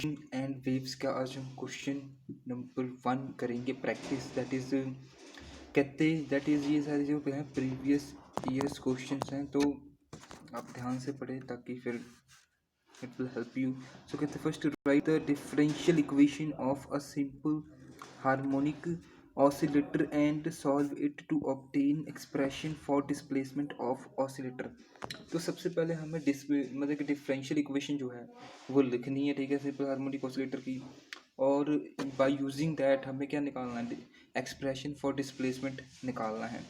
And waves का आज हम क्वेश्चन नंबर 1 करेंगे प्रैक्टिस। दैट इज़ कहते दैट इज़ ये सारे जो हैं प्रीवियस ईयर्स क्वेश्चंस हैं, तो आप ध्यान से पढ़ें ताकि फिर इट विल हेल्प यू। सो कहते first right the differential equation of a simple harmonic oscillator and solve it to obtain expression for displacement of oscillator। तो सबसे पहले हमें मतलब कि डिफरेंशियल इक्वेशन जो है वो लिखनी है, ठीक है, सिंपल हार्मोनिक ऑसिलेटर की। और बाय यूजिंग दैट हमें क्या निकालना है, एक्सप्रेशन फॉर डिस्प्लेसमेंट निकालना है।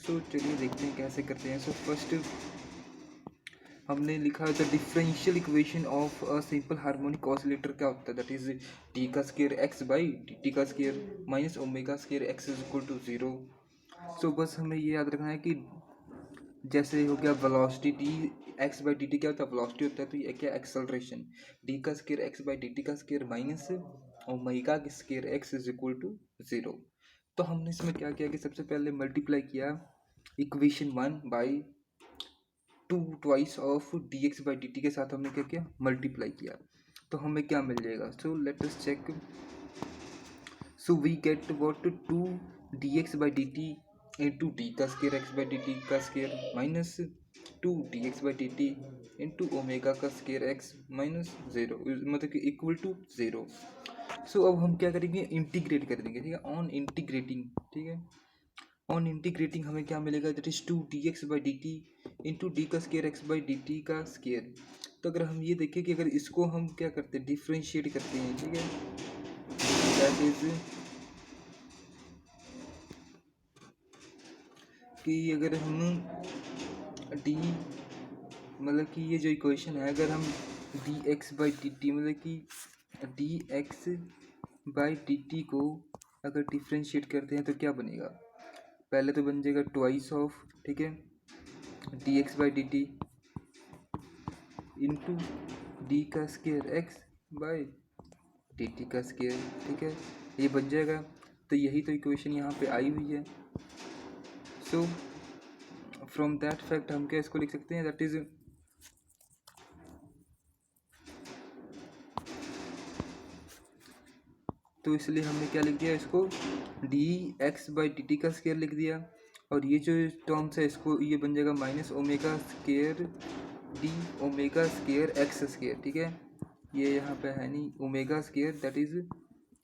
सो चलिए देखते हैं कैसे करते हैं। सो फर्स्ट हमने लिखा the differential equation of a simple harmonic oscillator क्या होता है, दैट इज टी का स्केयर एक्स बाई टी का square minus omega square X is equal to 0। So बस हमें ये याद रखना है कि जैसे हो गया velocity D x by D T क्या होता है, वेलोसिटी होता है, तो ये क्या एक्सेलरेशन डी का square x by D T का स्केयर माइनस ओमेगा का square X is equal to 0। तो हमने इसमें क्या किया कि सबसे पहले मल्टीप्लाई किया equation 1 by two twice of D x by D T के साथ हमने क्या किया, मल्टीप्लाई किया। तो हमें क्या मिल जाएगा, so let us check. So we get what two d x by D t into d का square x by D T का square minus two d x by D t into omega का square x minus 0, मतलब कि equal to 0। सो अब हम क्या करेंगे, integrate कर देंगे, ठीक है, ऑन इंटीग्रेटिंग, ठीक है, ऑन इंटीग्रेटिंग हमें क्या मिलेगा, that is two d x by D t into d का square x by D T का स्केयर। तो अगर हम ये देखें कि अगर इसको हम क्या करते हैं, डिफ्रेंशिएट करते हैं, ठीक है, दैट इज कि अगर हम डी मतलब कि ये जो इक्वेशन है, अगर हम D x by D T मतलब कि D x by D T को अगर डिफ्रेंशिएट करते हैं तो क्या बनेगा, पहले तो बन जाएगा ट्वाइस ऑफ, ठीक है, d x by D t into d का square x by D T का स्केयर, ठीक है, ये बन जाएगा। तो यही तो इक्वेशन यहाँ पे आई हुई है। सो फ्रॉम दैट फैक्ट हम क्या इसको लिख सकते हैं, दैट इज तो इसलिए हमने क्या लिख दिया, इसको D x by D T का स्केयर लिख दिया। और ये जो टर्म्स है इसको ये बन जाएगा minus omega square D omega square x square, ठीक है, ये यहाँ पे है नहीं, omega square that is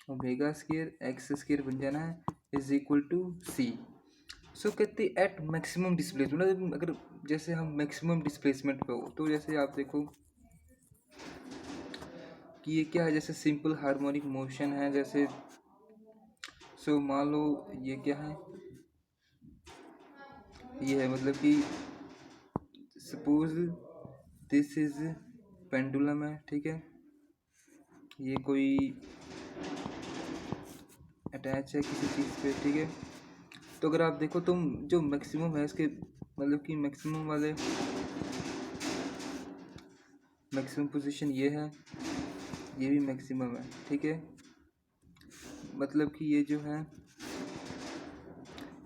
omega square x square बन जाना है इज इक्वल टू सी। सो कहते एट मैक्सिमम डिस्प्लेसमेंट, मतलब अगर जैसे हम मैक्सिमम डिस्प्लेसमेंट पे हो, तो जैसे आप देखो कि ये क्या है, जैसे सिंपल हार्मोनिक मोशन है, जैसे सो मान लो ये क्या है, ये है मतलब कि सपोज दिस इज पेंडुलम है, ठीक है, ये कोई अटैच है किसी चीज़ पे, ठीक है। तो अगर आप देखो तुम जो मैक्सिमम है इसके मतलब कि मैक्सिमम वाले मैक्सिमम पोजीशन ये है, ये भी मैक्सिमम है, ठीक है, मतलब कि ये जो है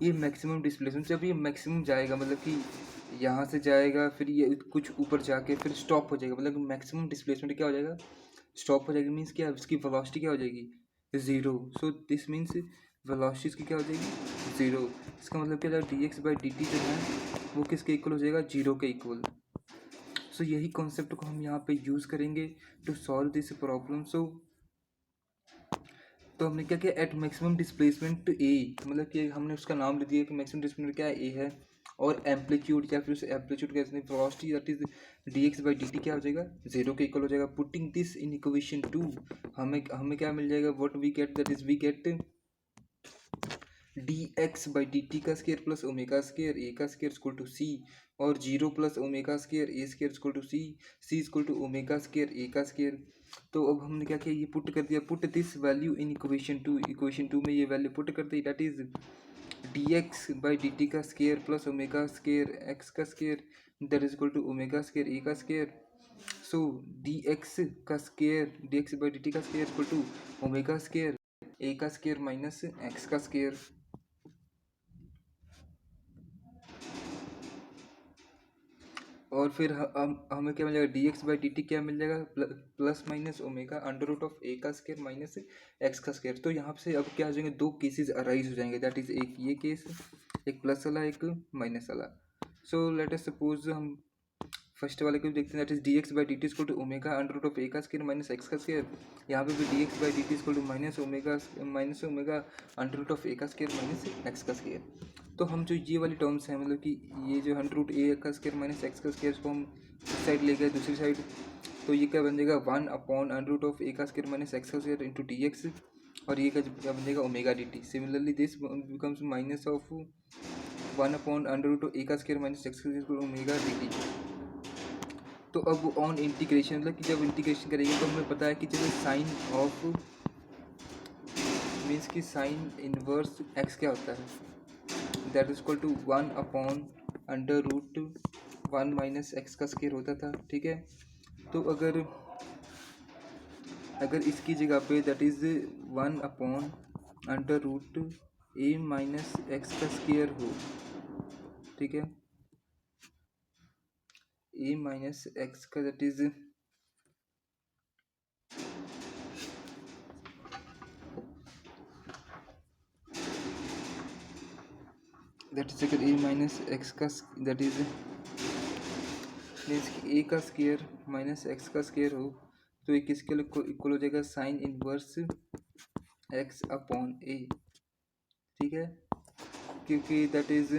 ये मैक्सिमम डिस्प्लेसमेंट, जब ये मैक्सिमम जाएगा मतलब कि यहाँ से जाएगा फिर ये कुछ ऊपर जाके फिर स्टॉप हो जाएगा, मतलब मैक्सिमम डिस्प्लेसमेंट क्या हो जाएगा, स्टॉप हो जाएगी, मीन्स क्या, इसकी वेलोसिटी क्या हो जाएगी, 0। सो दिस मीन्स वेलोसिटी इसकी क्या हो जाएगी, 0। इसका मतलब क्या D x by D T जो है वो किसके इक्वल हो जाएगा, 0 के इक्वल। सो यही कॉन्सेप्ट को हम यहाँ पे यूज़ करेंगे टू सॉल्व दिस प्रॉब्लम। सो तो हमने क्या किया, एट मैक्सिमम डिस्प्लेसमेंट ए, मतलब कि हमने उसका नाम ले दिया कि मैक्सिमम डिस्प्लेसमेंट क्या है, ए है, और एम्पलीट्यूड या फिर उसे एम्पलीट्यूड कहते हैं, velocity that is d x by D T क्या हो जाएगा, 0 के इक्वल हो जाएगा। पुटिंग दिस इन इक्वेशन 2 हमें हमें क्या मिल जाएगा, what we get, that is we get d x by D T का square plus omega square a का स्केयर इक्वल टू सी, और 0 plus omega square a square equal to c, c equal to omega square a का square. तो अब हमने क्या किया, ये पुट कर दिया, put this value in equation 2, equation 2 में ये वैल्यू पुट कर दी, that is d x by D T का square plus omega square x का square that is equal to omega square a का स्केयर। सो डी एक्स का square d x by D T का square equal to omega square a का square minus x का square. और फिर हमें क्या मिल जाएगा, d x by D T क्या मिल जाएगा, plus minus omega under root of a का स्केयर माइनस एक्स का स्केयर। तो यहाँ से अब क्या हो जाएंगे, दो केसेस अराइज हो जाएंगे, दैट इज एक ये केस, एक प्लस वाला एक माइनस वाला। सो लेट अस सपोज हम फर्स्ट वाले को देखते हैं, that is d x by D t equal to omega under root of a का स्केयर माइनस एक्स का स्केयर। यहाँ पे भी d x by D t equal to minus omega under root of a का square minus x का square. तो हम जो ये वाली टर्म्स हैं, मतलब कि ये जो अंडर रूट ए का स्केयर माइनस एक्स का स्केयर, इसको हम इस साइड ले गए दूसरी साइड, तो ये क्या बन जाएगा, 1 upon under root of a का स्केयर माइनस एक्स का स्केयर इंटू डी एक्स, और ये क्या बन जाएगा, omega d t. Similarly this becomes minus of 1 upon under root of a का स्केयर माइनस एक्स का स्केयर ओमेगा डी टी। तो अब ऑन इंटीग्रेशन, मतलब कि जब इंटीग्रेशन करेंगे तो हमें पता है कि जब साइन ऑफ मीन्स कि साइन इनवर्स एक्स क्या होता है, that is equal to 1 upon under root 1 minus x का स्केयर होता था, ठीक है। तो अगर इसकी जगह पे that is 1 upon under root A minus x का स्केयर हो, ठीक है, ए माइनस एक्स का दैट इज अगर ए माइनस एक्स का दैट इज मीन्स कि ए का स्केयर माइनस एक्स का स्केयर हो, तो ये किसके इक्वल हो जाएगा, साइन इनवर्स एक्स अपॉन ए, ठीक है। क्योंकि दैट इज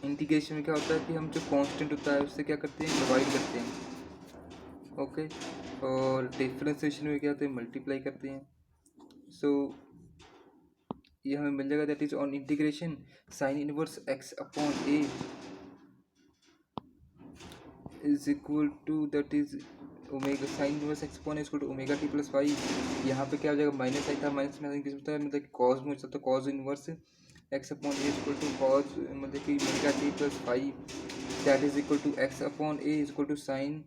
इंटीग्रेशन में क्या होता है कि हम जो कांस्टेंट होता है उससे क्या करते हैं, डिवाइड करते हैं, ओके, और डिफरेंशिएशन में क्या होता है, मल्टीप्लाई करते हैं। सो ये हमें मिल जाएगा, that is on integration sine inverse X upon A is equal to that is omega, sine inverse X upon equal to omega T plus Y. यहाँ पे क्या हो जाएगा, माइनस आई था, माइनस में किस होता है, मतलब कॉज में हो जाता है, cos inverse X upon A equal to cos मतलब कि omega T plus Y, that is equal to X upon A equal to sine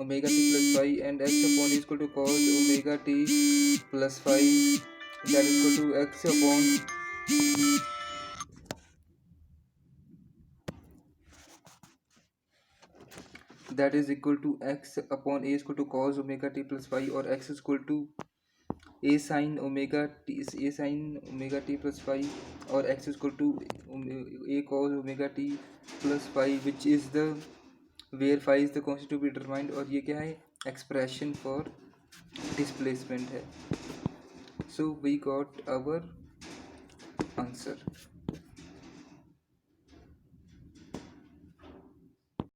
omega T plus Y, and X upon A equal to cos omega T plus Y, that is equal to X upon that is equal to x upon a is equal to cos omega t plus y, और x is equal to a sin omega t plus y, और x is equal to a cos omega t plus y, which is the where phi is the constant to be determined, और ये क्या है, expression for displacement है। So we got our answer.